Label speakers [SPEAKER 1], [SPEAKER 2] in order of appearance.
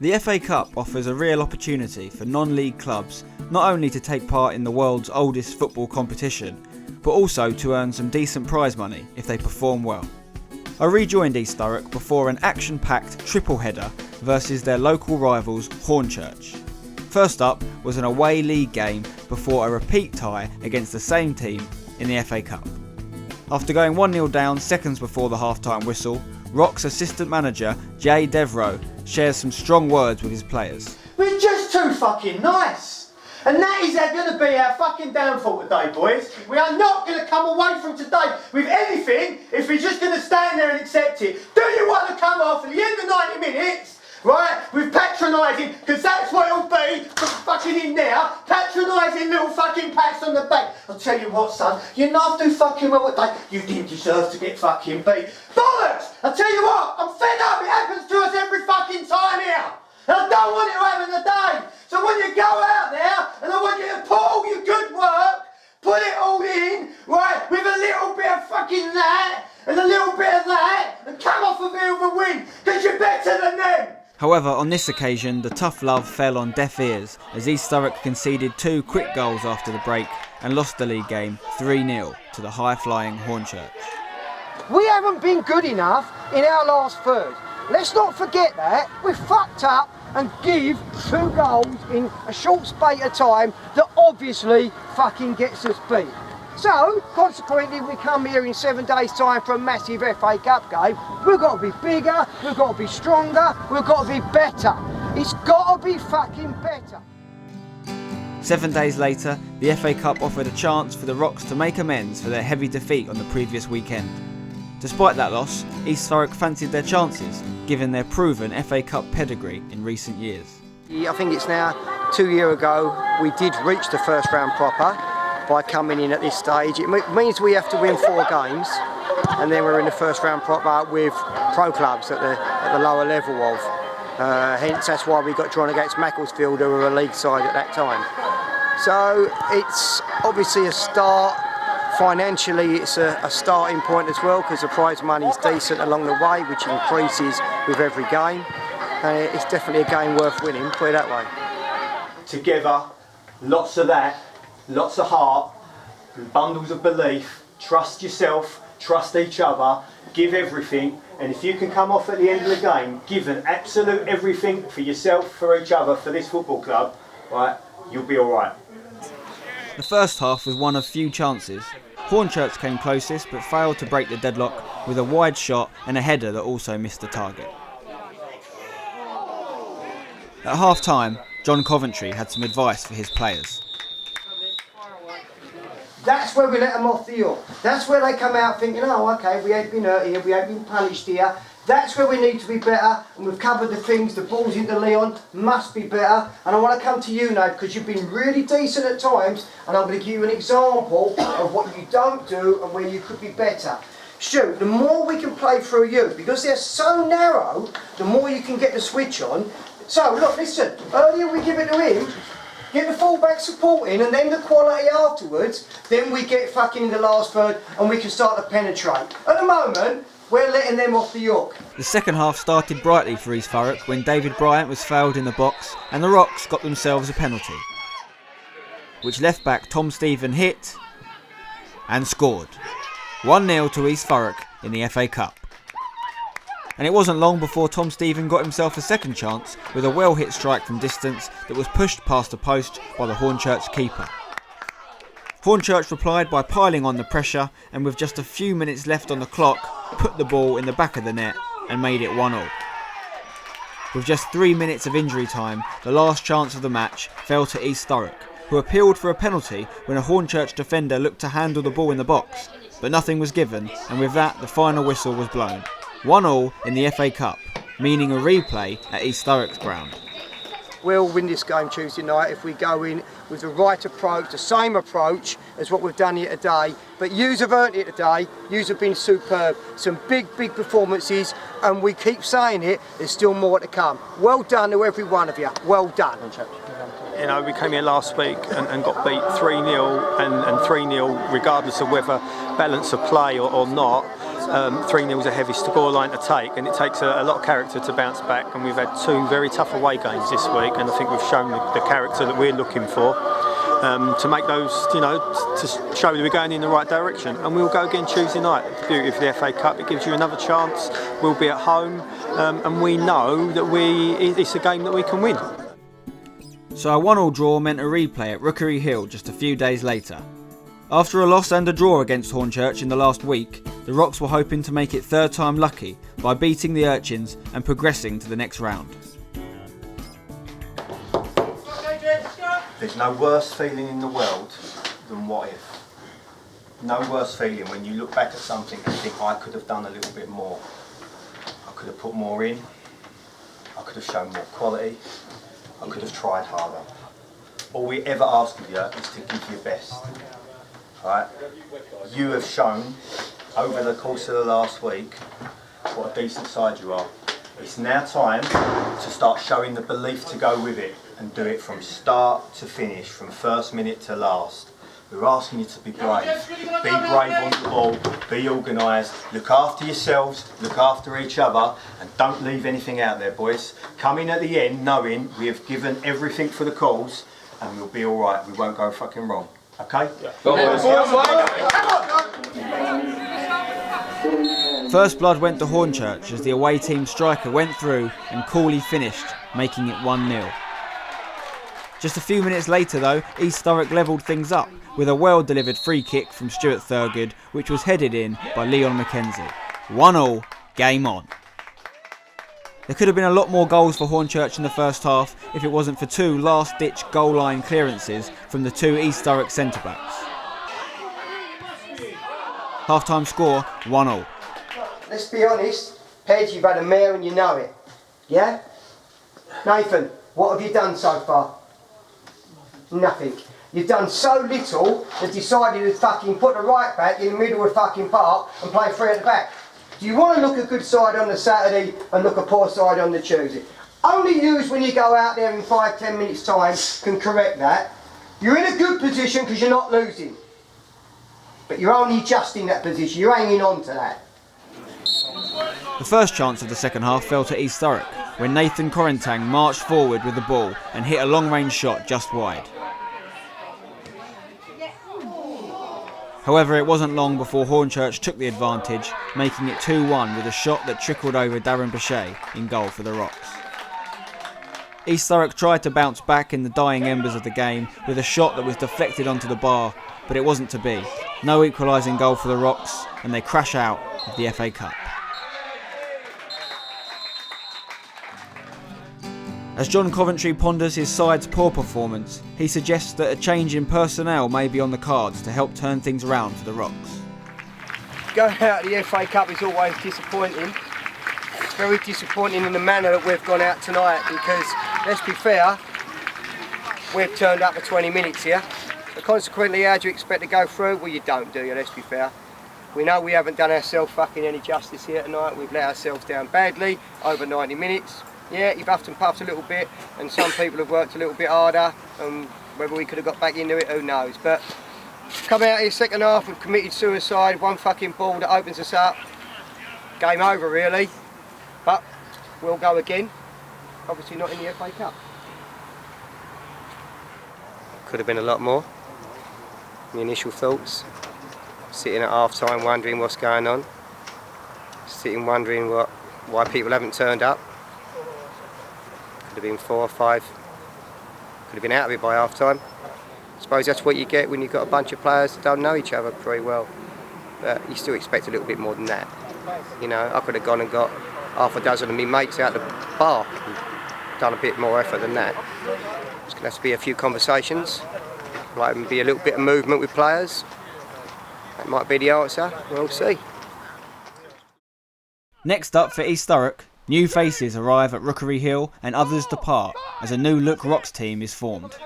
[SPEAKER 1] The FA Cup offers a real opportunity for non-league clubs not only to take part in the world's oldest football competition, but also to earn some decent prize money if they perform well. I rejoined East Thurrock before an action-packed triple header versus their local rivals Hornchurch. First up was an away league game before a repeat tie against the same team in the FA Cup. After going 1-0 down seconds before the half-time whistle, Rock's assistant manager, Jay Devro, shares some strong words with his players.
[SPEAKER 2] We're just too fucking nice. And that is going to be our fucking downfall today, boys. We are not going to come away from today with anything if we're just going to stand there and accept it. Do you want to come off at the end of 90 minutes, right, with patronising, because that's what it'll be for fucking in there, patronising little fucking pats on the back. I'll tell you what, son, you not do fucking well today. You didn't deserve to get fucking beat. Bollocks! I'll tell you what, I'm fed up. It happens to us every fucking time here. And I don't want it to happen today. So when you go out there, and I want you to put all your good work, put it all in, right, with a little bit of fucking that, and a little bit of that, and come off of here with a win, because you're better than them.
[SPEAKER 1] However, on this occasion, the tough love fell on deaf ears as East Thurrock conceded 2 quick goals after the break and lost the league game 3-0 to the high-flying Hornchurch.
[SPEAKER 3] We haven't been good enough in our last third. Let's not forget that. We fucked up and give 2 goals in a short space of time that obviously fucking gets us beat. So, consequently, we come here in 7 days' time for a massive FA Cup game. We've got to be bigger, we've got to be stronger, we've got to be better. It's got to be fucking better.
[SPEAKER 1] 7 days later, the FA Cup offered a chance for the Rocks to make amends for their heavy defeat on the previous weekend. Despite that loss, East Thurrock fancied their chances, given their proven FA Cup pedigree in recent years.
[SPEAKER 3] I think it's now 2 years ago we did reach the first round proper by coming in at this stage. It means we have to win 4 games, and then we're in the first round proper with pro clubs at the lower level of. Hence that's why we got drawn against Macclesfield, who were a league side at that time. So it's obviously a start. Financially, it's a starting point as well, because the prize money is decent along the way, which increases with every game. And it's definitely a game worth winning, put it that way.
[SPEAKER 2] Together, lots of that, lots of heart, and bundles of belief. Trust yourself, trust each other, give everything. And if you can come off at the end of the game, give an absolute everything for yourself, for each other, for this football club, right, you'll be all right.
[SPEAKER 1] The first half was one of few chances. Hornchurch came closest but failed to break the deadlock with a wide shot and a header that also missed the target. At half-time, John Coventry had some advice for his players.
[SPEAKER 3] That's where we let them off the hook. That's where they come out thinking, oh, okay, we ain't been hurt here, we ain't been punished here. That's where we need to be better, and we've covered the things. The balls into Leon must be better. And I want to come to you now, because you've been really decent at times, and I'm going to give you an example of what you don't do and where you could be better. Stu, the more we can play through you, because they're so narrow, the more you can get the switch on. So, look, listen, earlier we give it to him, get the full-back supporting, and then the quality afterwards, then we get fucking in the last third, and we can start to penetrate. At the moment, we're letting them off the hook.
[SPEAKER 1] The second half started brightly for East Thurrock when David Bryant was fouled in the box and the Rocks got themselves a penalty, which left back Tom Stephen hit and scored. 1-0 to East Thurrock in the FA Cup. And it wasn't long before Tom Stephen got himself a second chance with a well-hit strike from distance that was pushed past the post by the Hornchurch keeper. Hornchurch replied by piling on the pressure, and with just a few minutes left on the clock, put the ball in the back of the net and made it 1-1. With just 3 minutes of injury time, the last chance of the match fell to East Thurrock, who appealed for a penalty when a Hornchurch defender looked to handle the ball in the box, but nothing was given, and with that the final whistle was blown. 1-1 in the FA Cup, meaning a replay at East Thurrock's ground.
[SPEAKER 3] We'll win this game Tuesday night if we go in with the right approach, the same approach as what we've done here today. But yous have earned it today. Yous have been superb. Some big performances, and we keep saying it, there's still more to come. Well done to every one of you. Well done.
[SPEAKER 4] You know, we came here last week and got beat 3-0 and 3-0 regardless of whether balance of play or not. 3-0's a heavy scoreline to take, and it takes a lot of character to bounce back. And we've had 2 very tough away games this week, and I think we've shown the character that we're looking for to make those, to show that we're going in the right direction. And we'll go again Tuesday night. The beauty of the FA Cup, it gives you another chance. We'll be at home, and we know that it's a game that we can win.
[SPEAKER 1] So a 1-1 draw meant a replay at Rookery Hill just a few days later. After a loss and a draw against Hornchurch in the last week, the Rocks were hoping to make it third time lucky by beating the Urchins and progressing to the next round.
[SPEAKER 5] There's no worse feeling in the world than what if. No worse feeling when you look back at something and think, I could have done a little bit more. I could have put more in. I could have shown more quality. I could have tried harder. All we ever ask of you is to give your best. Right? You have shown over the course of the last week what a decent side you are. It's now time to start showing the belief to go with it and do it from start to finish, from first minute to last. We're asking you to be brave. Be brave on the ball, be organised, look after yourselves, look after each other, and don't leave anything out there, boys. Come in at the end knowing we have given everything for the cause, and we'll be all right. We won't go fucking wrong. Okay?
[SPEAKER 1] First blood went to Hornchurch as the away team striker went through and coolly finished, making it 1-0. Just a few minutes later though, East Thurrock levelled things up with a well-delivered free kick from Stuart Thurgood, which was headed in by Leon Mackenzie. 1-1, game on. There could have been a lot more goals for Hornchurch in the first half if it wasn't for 2 last-ditch goal line clearances from the 2 East Thurrock centre-backs. Half-time score, 1-1.
[SPEAKER 3] Let's be honest, Pej, you've had a mare and you know it. Yeah? Nathan, what have you done so far? Nothing. You've done so little that decided to fucking put the right back in the middle of fucking park and play 3 at the back. Do you want to look a good side on the Saturday and look a poor side on the Tuesday? Only use when you go out there in 5-10 minutes time can correct that. You're in a good position because you're not losing. But you're only just in that position, you're hanging on to that.
[SPEAKER 1] The first chance of the second half fell to East Thurrock when Nathan Correntang marched forward with the ball and hit a long-range shot just wide. However, it wasn't long before Hornchurch took the advantage, making it 2-1 with a shot that trickled over Darren Bechet in goal for the Rocks. East Thurrock tried to bounce back in the dying embers of the game with a shot that was deflected onto the bar, but it wasn't to be. No equalising goal for the Rocks, and they crash out of the FA Cup. As John Coventry ponders his side's poor performance, he suggests that a change in personnel may be on the cards to help turn things around for the Rocks.
[SPEAKER 3] Going out of the FA Cup is always disappointing. It's very disappointing in the manner that we've gone out tonight because, let's be fair, we've turned up for 20 minutes here. So consequently, how do you expect to go through? Well, you don't, do you? Let's be fair. We know we haven't done ourselves fucking any justice here tonight. We've let ourselves down badly over 90 minutes. Yeah, you've huffed and puffed a little bit, and some people have worked a little bit harder, and whether we could have got back into it, who knows. But come out here second half, we've committed suicide, 1 fucking ball that opens us up. Game over, really. But we'll go again. Obviously not in the FA Cup.
[SPEAKER 6] Could have been a lot more. The initial thoughts. Sitting at half time wondering what's going on. Sitting wondering why people haven't turned up. Could have been 4 or 5. Could have been out of it by half time. I suppose that's what you get when you've got a bunch of players that don't know each other very well. But you still expect a little bit more than that. You know, I could have gone and got half a dozen of my mates out the bar and done a bit more effort than that. There's going to have to be a few conversations, might be a little bit of movement with players. That might be the answer, we'll see.
[SPEAKER 1] Next up for East Thurrock, new faces arrive at Rookery Hill and others depart as a new look Rocks team is formed.